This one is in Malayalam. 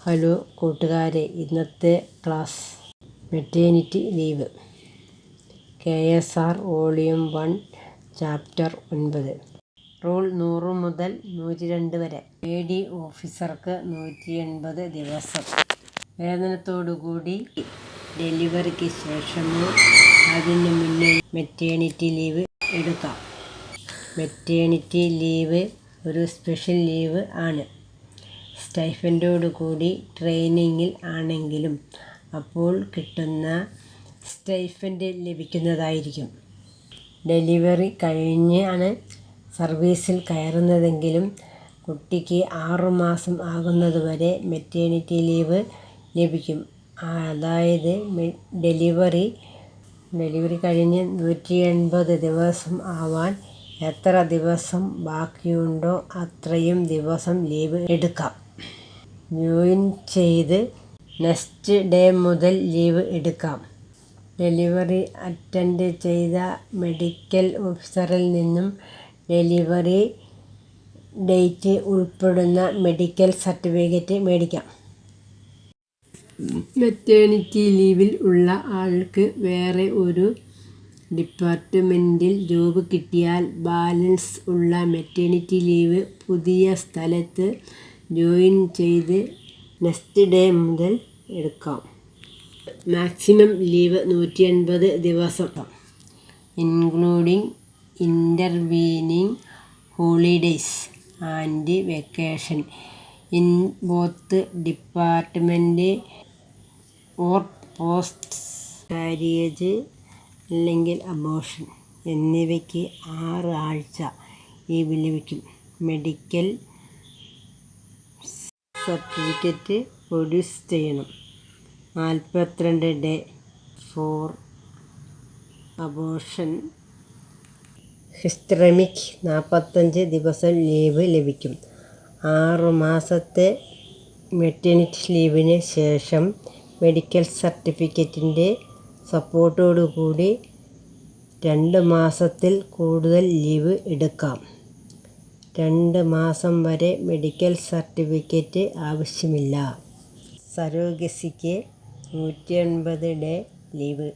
ഹലോ കൂട്ടുകാരെ, ഇന്നത്തെ class maternity leave. KSR volume 1 chapter 9. Rule 100 മുതൽ 102 വരെ. AD ഓഫീസർക്ക് 180 ദിവസം വേതനത്തോടുകൂടി ഡെലിവറിക്ക് ശേഷമോ അതിന് മുന്നേ മെറ്റേണിറ്റി ലീവ് എടുക്കാം. മെറ്റേണിറ്റി ലീവ് ഒരു സ്പെഷ്യൽ ലീവ് ആണ്. സ്റ്റൈഫൻഡോടുകൂടി ട്രെയിനിങ്ങിൽ ആണെങ്കിലും അപ്പോൾ കിട്ടുന്ന സ്റ്റൈഫൻഡ് ലഭിക്കുന്നതായിരിക്കും. ഡെലിവറി കഴിഞ്ഞാണ് സർവീസിൽ കയറുന്നതെങ്കിലും കുട്ടിക്ക് 6 മാസം ആകുന്നതുവരെ മെറ്റേണിറ്റി ലീവ് ലഭിക്കും. അതായത് ഡെലിവറി കഴിഞ്ഞ് 180 ദിവസം ആവാൻ എത്ര ദിവസം ബാക്കിയുണ്ടോ അത്രയും ദിവസം ലീവ് എടുക്കാം. ജോയിൻ ചെയ്ത് നെക്സ്റ്റ് ഡേ മുതൽ ലീവ് എടുക്കാം. ഡെലിവറി അറ്റൻഡ് ചെയ്ത മെഡിക്കൽ ഓഫീസറിൽ നിന്നും ഡെലിവറി ഡേറ്റ് ഉൾപ്പെടുന്ന മെഡിക്കൽ സർട്ടിഫിക്കറ്റ് മേടിക്കാം. മെറ്റേണിറ്റി ലീവിൽ ഉള്ള ആൾക്ക് വേറെ ഒരു ഡിപ്പാർട്ട്മെൻറ്റിൽ ജോബ് കിട്ടിയാൽ ബാലൻസ് ഉള്ള മെറ്റേണിറ്റി ലീവ് പുതിയ സ്ഥലത്ത് ജോയിൻ ചെയ്ത് നെക്സ്റ്റ് ഡേ മുതൽ എടുക്കാം. മാക്സിമം ലീവ് 180 ദിവസം, including intervening holidays and vacation in both department or post carriage അല്ലെങ്കിൽ അബോർഷൻ എന്നിവയ്ക്ക് 6 ആഴ്ച ലീവ് ലഭിക്കും. മെഡിക്കൽ സർട്ടിഫിക്കറ്റ് പ്രൊഡ്യൂസ് ചെയ്യണം. 42 ഡേ ഫോർ അബോർഷൻ. ഹിസ്റ്ററമിക് 45 ദിവസം ലീവ് ലഭിക്കും. 6 മാസത്തെ മെറ്റേണിറ്റി ലീവിന് ശേഷം മെഡിക്കൽ സർട്ടിഫിക്കറ്റിൻ്റെ സപ്പോർട്ടോടുകൂടി 2 മാസത്തിൽ കൂടുതൽ ലീവ് എടുക്കാം. 2 മാസം വരെ മെഡിക്കൽ സർട്ടിഫിക്കറ്റ് ആവശ്യമില്ല. സറോഗസിക്ക് 180 ഡേ ലീവ്.